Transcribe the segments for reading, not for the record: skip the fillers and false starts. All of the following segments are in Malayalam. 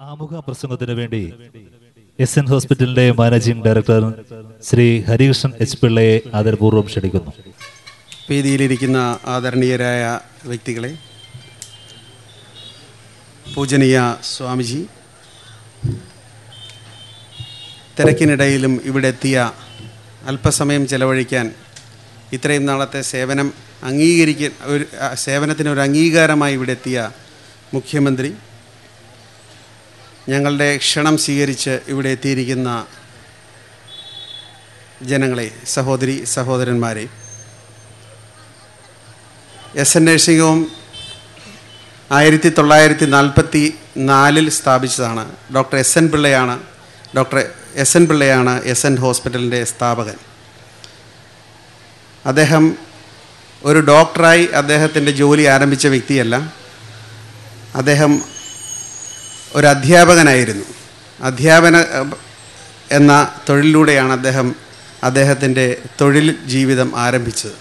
ആമുഖ പ്രസംഗത്തിന് വേണ്ടി എസ്.എൻ. ഹോസ്പിറ്റലിന്റെ managing director Shri Harikrishnan H പിള്ളയെ ആദരപൂർവ്വം ക്ഷണിക്കുന്നു. വേദിയിലിരിക്കുന്ന ആദരണീയരായ വ്യക്തികളെ, പൂജനീയ സ്വാമിജി, തിരക്കിനിടയിലും ഇവിടെ എത്തിയ അല്പസമയം ചെലവഴിക്കാൻ ഇത്രയും നാളത്തെ സേവനത്തിനൊരു അംഗീകാരമായി ഇവിടെ എത്തിയ മുഖ്യമന്ത്രി, ഞങ്ങളുടെ ക്ഷണം സ്വീകരിച്ച് ഇവിടെ എത്തിയിരിക്കുന്ന ജനങ്ങളെ, സഹോദരി സഹോദരന്മാരെ, എസ്.എൻ. നഴ്സിംഗ് ഹോം 1944 സ്ഥാപിച്ചതാണ്. Doctor SN. പിള്ളയാണ് എസ്.എൻ. ഹോസ്പിറ്റലിൻ്റെ സ്ഥാപകൻ. അദ്ദേഹം ഒരു ഡോക്ടറായി അദ്ദേഹത്തിൻ്റെ ജോലി ആരംഭിച്ച വ്യക്തിയല്ല. അദ്ദേഹം ഒരു അധ്യാപകനായിരുന്നു. അധ്യാപന എന്ന തൊഴിലിലൂടെയാണ് അദ്ദേഹത്തിൻ്റെ തൊഴിൽ ജീവിതം ആരംഭിച്ചത്.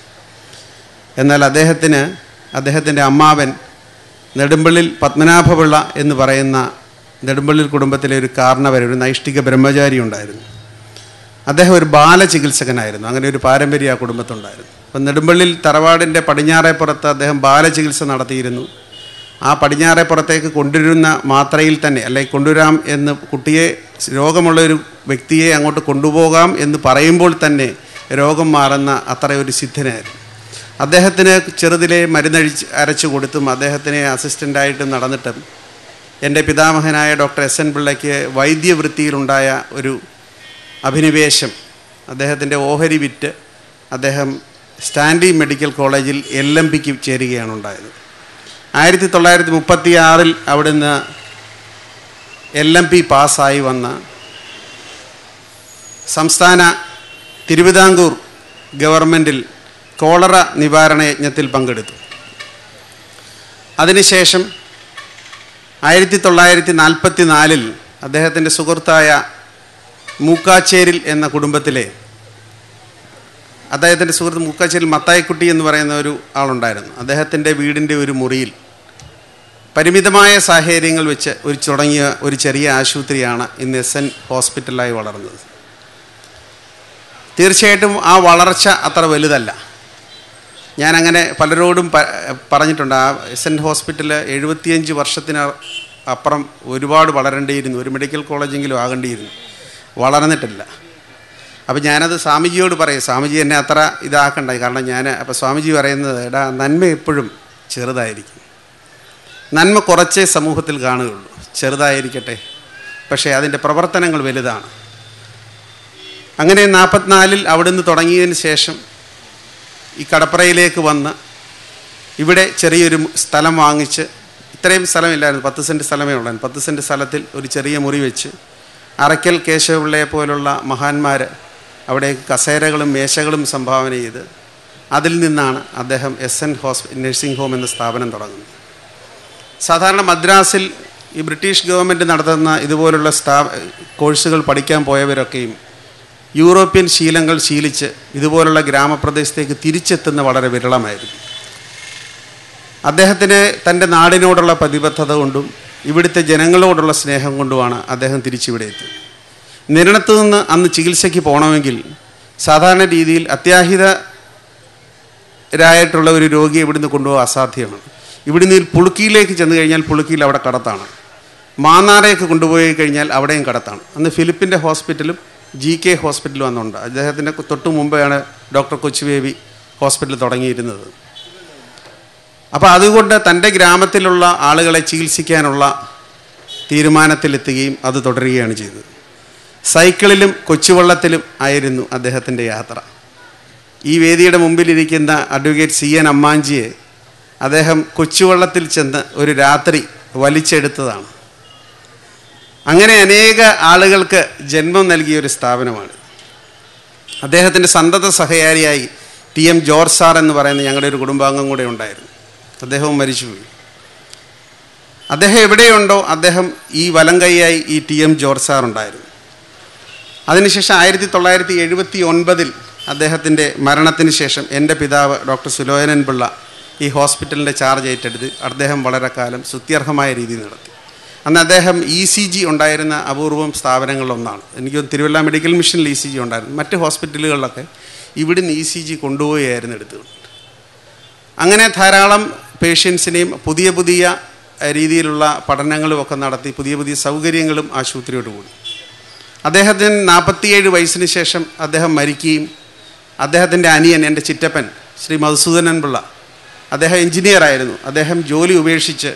എന്നാൽ അദ്ദേഹത്തിൻ്റെ അമ്മാവൻ നെടുമ്പള്ളിൽ പത്മനാഭപിള്ള എന്ന് പറയുന്ന നെടുമ്പള്ളിൽ കുടുംബത്തിലെ ഒരു കാരണവർ, ഒരു നൈഷ്ഠിക ബ്രഹ്മചാരി ഉണ്ടായിരുന്നു. അദ്ദേഹം ഒരു ബാലചികിത്സകനായിരുന്നു. അങ്ങനെ ഒരു പാരമ്പര്യം ആ കുടുംബത്തുണ്ടായിരുന്നു. അപ്പം നെടുമ്പള്ളിൽ തറവാടിൻ്റെ പടിഞ്ഞാറേപ്പുറത്ത് അദ്ദേഹം ബാലചികിത്സ നടത്തിയിരുന്നു. ആ പടിഞ്ഞാറേപ്പുറത്തേക്ക് കൊണ്ടുവരുന്ന മാത്രയിൽ തന്നെ, അല്ലെങ്കിൽ കൊണ്ടുവരാം എന്ന്, കുട്ടിയെ, രോഗമുള്ളൊരു വ്യക്തിയെ അങ്ങോട്ട് കൊണ്ടുപോകാം എന്ന് പറയുമ്പോൾ തന്നെ രോഗം മാറുന്ന അത്രയൊരു സിദ്ധനായിരുന്നു. അദ്ദേഹത്തിന് ചെറുതിലെ അരച്ചു കൊടുത്തും അദ്ദേഹത്തിനെ അസിസ്റ്റൻ്റായിട്ടും നടന്നിട്ടും എൻ്റെ പിതാമഹനായ ഡോക്ടർ എസ്.എൻ. പിള്ളയ്ക്ക് വൈദ്യവൃത്തിയിലുണ്ടായ ഒരു അഭിനിവേശം, അദ്ദേഹത്തിൻ്റെ ഓഹരി വിറ്റ് അദ്ദേഹം സ്റ്റാൻലി മെഡിക്കൽ കോളേജിൽ LMPക്ക് ചേരുകയാണ് ഉണ്ടായത്. 1936 അവിടുന്ന് LMP പാസ്സായി വന്ന സംസ്ഥാന തിരുവിതാംകൂർ ഗവൺമെൻറ്റിൽ കോളറ നിവാരണ യജ്ഞത്തിൽ പങ്കെടുത്തു. അതിനുശേഷം 1944 അദ്ദേഹത്തിൻ്റെ സുഹൃത്തായ മൂക്കാച്ചേരിൽ എന്ന കുടുംബത്തിലെ, അദ്ദേഹത്തിൻ്റെ സുഹൃത്ത് മൂക്കാച്ചേരിൽ മത്തായിക്കുട്ടി എന്ന് പറയുന്ന ഒരു ആളുണ്ടായിരുന്നു. അദ്ദേഹത്തിൻ്റെ വീടിൻ്റെ ഒരു മുറിയിൽ പരിമിതമായ സാഹചര്യങ്ങൾ വെച്ച് തുടങ്ങിയ ഒരു ചെറിയ ആശുപത്രിയാണ് ഇന്ന് എസ്.എൻ. ഹോസ്പിറ്റലായി വളർന്നത്. തീർച്ചയായിട്ടും ആ വളർച്ച അത്ര വലുതല്ല. ഞാനങ്ങനെ പലരോടും പറഞ്ഞിട്ടുണ്ട്. ആ എസ്.എൻ. ഹോസ്പിറ്റൽ 75 വർഷത്തിന് അപ്പുറം ഒരുപാട് വളരേണ്ടിയിരുന്നു, ഒരു മെഡിക്കൽ കോളേജെങ്കിലും ആകേണ്ടിയിരുന്നു. വളർന്നിട്ടില്ല. അപ്പോൾ ഞാനത് സ്വാമിജിയോട് പറയും, സ്വാമിജി എന്നെ അത്ര ഇതാക്കണ്ട. കാരണം അപ്പോൾ സ്വാമിജി പറയുന്നത്, എടാ, നന്മ എപ്പോഴും ചെറുതായിരിക്കും, നന്മ കുറച്ചേ സമൂഹത്തിൽ കാണുകയുള്ളൂ, ചെറുതായിരിക്കട്ടെ, പക്ഷേ അതിൻ്റെ പ്രവർത്തനങ്ങൾ വലുതാണ്. അങ്ങനെ 44 അവിടുന്ന് തുടങ്ങിയതിന് ശേഷം ഈ കടപ്പുറയിലേക്ക് വന്ന് ഇവിടെ ചെറിയൊരു സ്ഥലം വാങ്ങിച്ച്, ഇത്രയും സ്ഥലമില്ലായിരുന്നു, 10 സെൻറ്റ് സ്ഥലമേ ഉള്ളായിരുന്നു. 10 സെൻറ്റ് സ്ഥലത്തിൽ ഒരു ചെറിയ മുറി വെച്ച് അറയ്ക്കൽ കേശവപിള്ളയെ പോലുള്ള മഹാന്മാർ അവിടെ കസേരകളും മേശകളും സംഭാവന ചെയ്ത് അതിൽ നിന്നാണ് അദ്ദേഹം എസ്.എൻ. നഴ്സിംഗ് ഹോം എന്ന സ്ഥാപനം തുടങ്ങുന്നത്. സാധാരണ മദ്രാസിൽ ഈ ബ്രിട്ടീഷ് ഗവൺമെൻറ് നടത്തുന്ന ഇതുപോലുള്ള കോഴ്സുകൾ പഠിക്കാൻ പോയവരൊക്കെയും യൂറോപ്യൻ ശീലങ്ങൾ ശീലിച്ച് ഇതുപോലുള്ള ഗ്രാമപ്രദേശത്തേക്ക് തിരിച്ചെത്തുന്ന വളരെ വിരളമായിരുന്നു. അദ്ദേഹത്തിന് തൻ്റെ നാടിനോടുള്ള പ്രതിബദ്ധത കൊണ്ടും ഇവിടുത്തെ ജനങ്ങളോടുള്ള സ്നേഹം കൊണ്ടുമാണ് അദ്ദേഹം തിരിച്ചിവിടെ എത്തിയത്. നിരണത്ത് നിന്ന് അന്ന് ചികിത്സയ്ക്ക് പോകണമെങ്കിൽ സാധാരണ രീതിയിൽ അത്യാഹിതരായിട്ടുള്ള ഒരു രോഗിയെ ഇവിടുന്ന് കൊണ്ടുപോകാൻ അസാധ്യമാണ്. ഇവിടുന്ന് പുളുക്കിയിലേക്ക് ചെന്ന് കഴിഞ്ഞാൽ പുളുക്കിയിൽ അവിടെ കടത്താണ്. മാന്നാറേക്ക് കൊണ്ടുപോയി കഴിഞ്ഞാൽ അവിടെയും കടത്താണ്. അന്ന് ഫിലിപ്പിൻ്റെ ഹോസ്പിറ്റലും GK ഹോസ്പിറ്റലും അന്നുണ്ട്. അദ്ദേഹത്തിൻ്റെ തൊട്ടു മുമ്പെയാണ് ഡോക്ടർ കൊച്ചുബേബി ഹോസ്പിറ്റൽ തുടങ്ങിയിരുന്നത്. അപ്പോൾ അതുകൊണ്ട് തൻ്റെ ഗ്രാമത്തിലുള്ള ആളുകളെ ചികിത്സിക്കാനുള്ള തീരുമാനത്തിലെത്തുകയും അത് തുടരുകയാണ് ചെയ്തത്. സൈക്കിളിലും കൊച്ചുവള്ളത്തിലും ആയിരുന്നു അദ്ദേഹത്തിൻ്റെ യാത്ര. ഈ വേദിയുടെ മുമ്പിലിരിക്കുന്ന അഡ്വക്കേറ്റ് CN അമ്മാഞ്ചിയെ അദ്ദേഹം കൊച്ചുവള്ളത്തിൽ ചെന്ന് ഒരു രാത്രി വലിച്ചെടുത്തതാണ്. അങ്ങനെ അനേക ആളുകൾക്ക് ജന്മം നൽകിയൊരു സ്ഥാപനമാണ്. അദ്ദേഹത്തിൻ്റെ സന്തത സഹചാരിയായി TM ജോർജ് സാർ എന്ന് പറയുന്ന ഞങ്ങളുടെ ഒരു കുടുംബാംഗം കൂടെ ഉണ്ടായിരുന്നു. അദ്ദേഹവും മരിച്ചുപോയി. അദ്ദേഹം എവിടെയുണ്ടോ അദ്ദേഹം ഈ വലം കൈയായി ഈ TM ജോർജ് സാർ ഉണ്ടായിരുന്നു. അതിനുശേഷം 1979 അദ്ദേഹത്തിൻ്റെ മരണത്തിന് ശേഷം എൻ്റെ പിതാവ് ഡോക്ടർ സുലോചനൻ പിള്ള ഈ ഹോസ്പിറ്റലിൻ്റെ ചാർജ് ഏറ്റെടുത്ത് അദ്ദേഹം വളരെ കാലം സ്തുത്യർഹമായ രീതിയിൽ നടത്തി. അന്ന് അദ്ദേഹം ECG ഉണ്ടായിരുന്ന അപൂർവം സ്ഥാപനങ്ങളിലൊന്നാണ്. എനിക്ക് തിരുവല്ല മെഡിക്കൽ മിഷനിൽ ECG ഉണ്ടായിരുന്നു. മറ്റ് ഹോസ്പിറ്റലുകളിലൊക്കെ ഇവിടുന്ന് ECG കൊണ്ടുപോയായിരുന്നു എടുത്തുകൊണ്ട്. അങ്ങനെ ധാരാളം പേഷ്യൻസിനെയും പുതിയ പുതിയ രീതിയിലുള്ള പഠനങ്ങളുമൊക്കെ നടത്തി പുതിയ പുതിയ സൗകര്യങ്ങളും ആശുപത്രിയോട് കൂടി. അദ്ദേഹത്തിന് 47 വയസ്സിന് ശേഷം അദ്ദേഹം മരിക്കുകയും അദ്ദേഹത്തിൻ്റെ അനിയൻ, എൻ്റെ ചിറ്റപ്പൻ ശ്രീ മധുസൂദനൻ പിള്ള, അദ്ദേഹം എഞ്ചിനീയറായിരുന്നു. അദ്ദേഹം ജോലി ഉപേക്ഷിച്ച്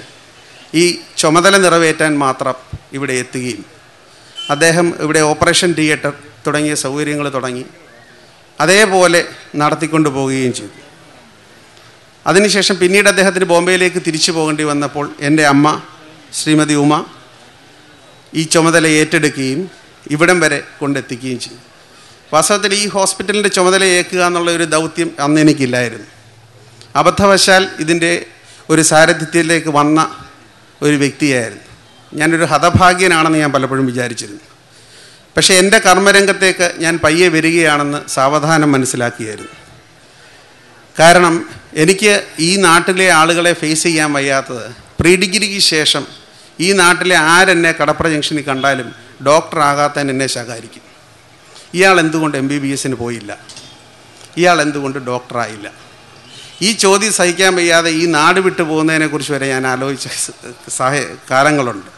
ഈ ചുമതല നിറവേറ്റാൻ മാത്രം ഇവിടെ എത്തുകയും അദ്ദേഹം ഇവിടെ ഓപ്പറേഷൻ തിയേറ്റർ തുടങ്ങിയ സൗകര്യങ്ങൾ തുടങ്ങി അതേപോലെ നടത്തിക്കൊണ്ട് പോവുകയും ചെയ്തു. അതിനുശേഷം പിന്നീട് അദ്ദേഹത്തിന് ബോംബെയിലേക്ക് തിരിച്ചു പോകേണ്ടി വന്നപ്പോൾ എൻ്റെ അമ്മ ശ്രീമതി ഉമ ഈ ചുമതല ഏറ്റെടുക്കുകയും ഇവിടം വരെ കൊണ്ടെത്തിക്കുകയും ചെയ്തു. വാസ്തവത്തിൽ ഈ ഹോസ്പിറ്റലിൻ്റെ ചുമതല ഏൽക്കുക എന്നുള്ള ഒരു ദൗത്യം അന്ന് എനിക്കില്ലായിരുന്നു. അബദ്ധവശാൽ ഇതിൻ്റെ ഒരു സാരഥ്യത്തിലേക്ക് വന്ന ഒരു വ്യക്തിയായിരുന്നു. ഞാനൊരു ഹതഭാഗ്യനാണെന്ന് ഞാൻ പലപ്പോഴും വിചാരിച്ചിരുന്നു. പക്ഷേ എൻ്റെ കർമ്മരംഗത്തേക്ക് ഞാൻ പയ്യെ വരികയാണെന്ന് സാവധാനം മനസ്സിലാക്കിയായിരുന്നു. കാരണം എനിക്ക് ഈ നാട്ടിലെ ആളുകളെ ഫേസ് ചെയ്യാൻ വയ്യാത്തത്, പ്രീ ഡിഗ്രിക്ക് ശേഷം ഈ നാട്ടിലെ ആരെന്നെ കടപ്ര ജംഗ്ഷനിൽ കണ്ടാലും ഡോക്ടറാകാത്തതിന് എന്നെ ശകാരിക്കും. ഇയാൾ എന്തുകൊണ്ട് MBBSന് പോയില്ല, ഇയാൾ എന്തുകൊണ്ട് ഡോക്ടറായില്ല? ഈ ചോദ്യം സഹിക്കാൻ വയ്യാതെ ഈ നാട് വിട്ടു പോകുന്നതിനെക്കുറിച്ച് വരെ ഞാൻ ആലോചിച്ച കാലങ്ങളുണ്ട്.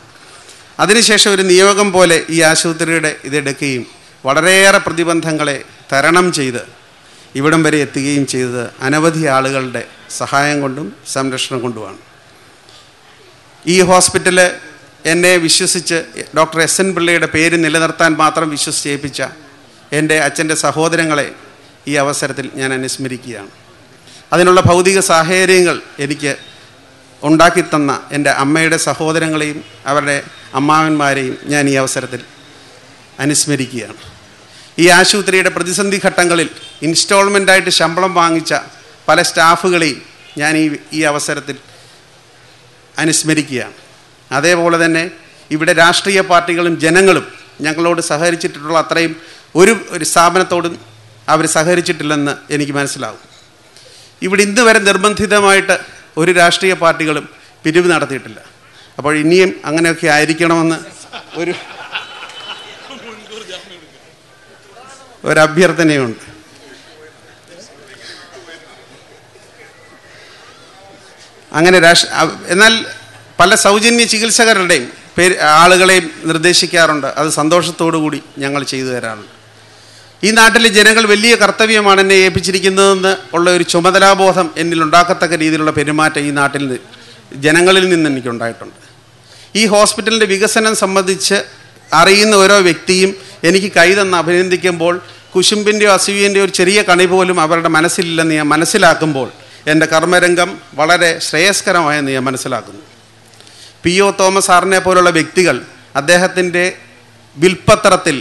അതിനുശേഷം ഒരു നിയോഗം പോലെ ഈ ആശുപത്രിയുടെ ഇതെടുക്കുകയും വളരെയേറെ പ്രതിബന്ധങ്ങളെ തരണം ചെയ്ത് ഇവിടം വരെ എത്തുകയും ചെയ്തത് അനവധി ആളുകളുടെ സഹായം കൊണ്ടും സംരക്ഷണം കൊണ്ടുമാണ്. ഈ ഹോസ്പിറ്റൽ എന്നെ വിശ്വസിച്ച് ഡോക്ടർ SN പിള്ളയുടെ പേര് നിലനിർത്താൻ മാത്രം വിശ്വസിച്ചേൽപ്പിച്ച എൻ്റെ അച്ഛൻ്റെ സഹോദരങ്ങളെ ഈ അവസരത്തിൽ ഞാൻ അനുസ്മരിക്കുകയാണ്. അതിനുള്ള ഭൗതിക സാഹചര്യങ്ങൾ എനിക്ക് ഉണ്ടാക്കിത്തന്ന എൻ്റെ അമ്മയുടെ സഹോദരങ്ങളെയും അവരുടെ അമ്മാവന്മാരെയും ഞാൻ ഈ അവസരത്തിൽ അനുസ്മരിക്കുകയാണ്. ഈ ആശുപത്രിയുടെ പ്രതിസന്ധി ഘട്ടങ്ങളിൽ ഇൻസ്റ്റാൾമെൻ്റായിട്ട് ശമ്പളം വാങ്ങിച്ച പല സ്റ്റാഫുകളെയും ഞാൻ ഈ അവസരത്തിൽ അനുസ്മരിക്കുകയാണ്. അതേപോലെ തന്നെ ഇവിടെ രാഷ്ട്രീയ പാർട്ടികളും ജനങ്ങളും ഞങ്ങളോട് സഹകരിച്ചിട്ടുള്ള അത്രയും ഒരു സ്ഥാപനത്തോടും അവർ സഹകരിച്ചിട്ടില്ലെന്ന് എനിക്ക് മനസ്സിലാവും. ഇവിടെ ഇന്ന് വരെ നിർബന്ധിതമായിട്ട് ഒരു രാഷ്ട്രീയ പാർട്ടികളും പിരിവ് നടത്തിയിട്ടില്ല. അപ്പോൾ ഇനിയും അങ്ങനെയൊക്കെ ആയിരിക്കണമെന്ന് ഒരഭ്യർത്ഥനയുണ്ട്. അങ്ങനെ എന്നാൽ പല സൗജന്യ ചികിത്സകരുടെയും ആളുകളെയും നിർദ്ദേശിക്കാറുണ്ട്. അത് സന്തോഷത്തോടു കൂടി ഞങ്ങൾ ചെയ്തു തരാറുണ്ട്. ഈ നാട്ടിലെ ജനങ്ങൾ വലിയ കർത്തവ്യമാണ് എന്നെ ഏൽപ്പിച്ചിരിക്കുന്നതെന്ന് ഉള്ള ഒരു ചുമതലാബോധം എന്നിൽ ഉണ്ടാക്കത്തക്ക രീതിയിലുള്ള പെരുമാറ്റം ഈ നാട്ടിൽ ജനങ്ങളിൽ നിന്ന് എനിക്കുണ്ടായിട്ടുണ്ട്. ഈ ഹോസ്പിറ്റലിൻ്റെ വികസനം സംബന്ധിച്ച് അറിയുന്ന ഓരോ വ്യക്തിയും എനിക്ക് കൈതന്ന് അഭിനന്ദിക്കുമ്പോൾ കുശുമ്പിൻ്റെയോ അസൂയൻ്റെയോ ഒരു ചെറിയ കണി പോലും അവരുടെ മനസ്സിലില്ലെന്ന് ഞാൻ മനസ്സിലാക്കുമ്പോൾ എൻ്റെ കർമ്മരംഗം വളരെ ശ്രേയസ്കരമായെന്ന് ഞാൻ മനസ്സിലാക്കുന്നു. PO തോമസ് സാറിനെ പോലുള്ള വ്യക്തികൾ അദ്ദേഹത്തിൻ്റെ വിൽപ്പത്രത്തിൽ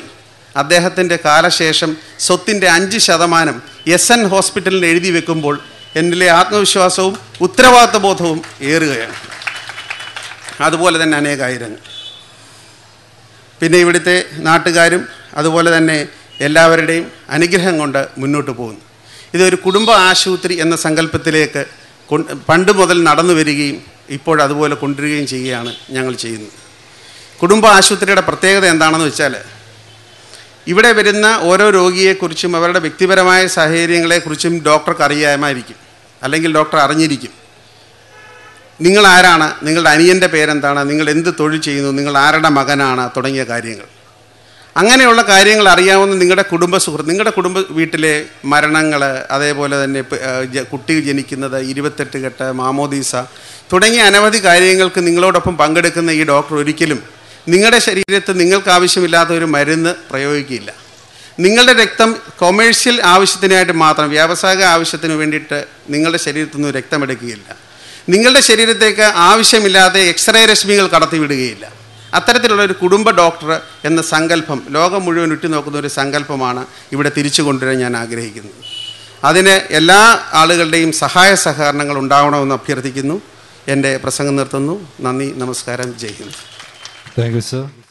അദ്ദേഹത്തിൻ്റെ കാലശേഷം സ്വത്തിൻ്റെ 5% SN ഹോസ്പിറ്റലിന് എഴുതി വെക്കുമ്പോൾ എന്നിലെ ആത്മവിശ്വാസവും ഉത്തരവാദിത്വ ബോധവും ഏറുകയാണ്. അതുപോലെ തന്നെ അനേകായിരങ്ങൾ. പിന്നെ ഇവിടുത്തെ നാട്ടുകാരും അതുപോലെ തന്നെ എല്ലാവരുടെയും അനുഗ്രഹം കൊണ്ട് മുന്നോട്ട് പോകുന്നു. ഇതൊരു കുടുംബ ആശുപത്രി എന്ന സങ്കല്പത്തിലേക്ക് പണ്ട് മുതൽ നടന്നു വരികയും ഇപ്പോഴതുപോലെ കൊണ്ടുവരികയും ചെയ്യുകയാണ് ഞങ്ങൾ ചെയ്യുന്നത്. കുടുംബ ആശുപത്രിയുടെ പ്രത്യേകത എന്താണെന്ന് വെച്ചാൽ ഇവിടെ വരുന്ന ഓരോ രോഗിയെക്കുറിച്ചും അവരുടെ വ്യക്തിപരമായ സാഹചര്യങ്ങളെക്കുറിച്ചും ഡോക്ടർക്ക് അറിയാമായിരിക്കും, അല്ലെങ്കിൽ ഡോക്ടർ അറിഞ്ഞിരിക്കും. നിങ്ങൾ ആരാണ്, നിങ്ങളുടെ അനിയൻ്റെ പേരെന്താണ്, നിങ്ങൾ എന്ത് തൊഴിൽ ചെയ്യുന്നു, നിങ്ങൾ ആരുടെ മകനാണ് തുടങ്ങിയ കാര്യങ്ങൾ. അങ്ങനെയുള്ള കാര്യങ്ങൾ അറിയാവുന്ന നിങ്ങളുടെ കുടുംബ സുഹൃത്ത്, നിങ്ങളുടെ കുടുംബ വീട്ടിലെ മരണങ്ങൾ, അതേപോലെ തന്നെ കുട്ടി ജനിക്കുന്നത്, 28 കെട്ട്, മാമോദീസ തുടങ്ങിയ അനവധി കാര്യങ്ങൾക്ക് നിങ്ങളോടൊപ്പം പങ്കെടുക്കുന്ന ഈ ഡോക്ടർ ഒരിക്കലും നിങ്ങളുടെ ശരീരത്തിൽ നിങ്ങൾക്ക് ആവശ്യമില്ലാത്ത ഒരു മരുന്ന് പ്രയോഗിക്കില്ല. നിങ്ങളുടെ രക്തം കൊമേഴ്ഷ്യൽ ആവശ്യത്തിനായിട്ട് മാത്രം, വ്യാവസായിക ആവശ്യത്തിന് വേണ്ടിയിട്ട് നിങ്ങളുടെ ശരീരത്തിൽ നിന്ന് രക്തമെടുക്കുകയില്ല. നിങ്ങളുടെ ശരീരത്തേക്ക് ആവശ്യമില്ലാതെ എക്സ്റേ രശ്മികൾ കടത്തിവിടുകയില്ല. അത്തരത്തിലുള്ള ഒരു കുടുംബ ഡോക്ടർ എന്ന സങ്കല്പം ലോകം മുഴുവൻ ഉറ്റുനോക്കുന്ന ഒരു സങ്കല്പമാണ് ഇവിടെ തിരിച്ചു കൊണ്ടുവരാൻ ഞാൻ ആഗ്രഹിക്കുന്നത്. അതിന് എല്ലാ ആളുകളുടെയും സഹായ സഹകരണങ്ങൾ ഉണ്ടാവണമെന്ന് അഭ്യർത്ഥിക്കുന്നു. എൻ്റെ പ്രസംഗം നിർത്തുന്നു. നന്ദി, നമസ്കാരം, Jai Hind. Thank you sir.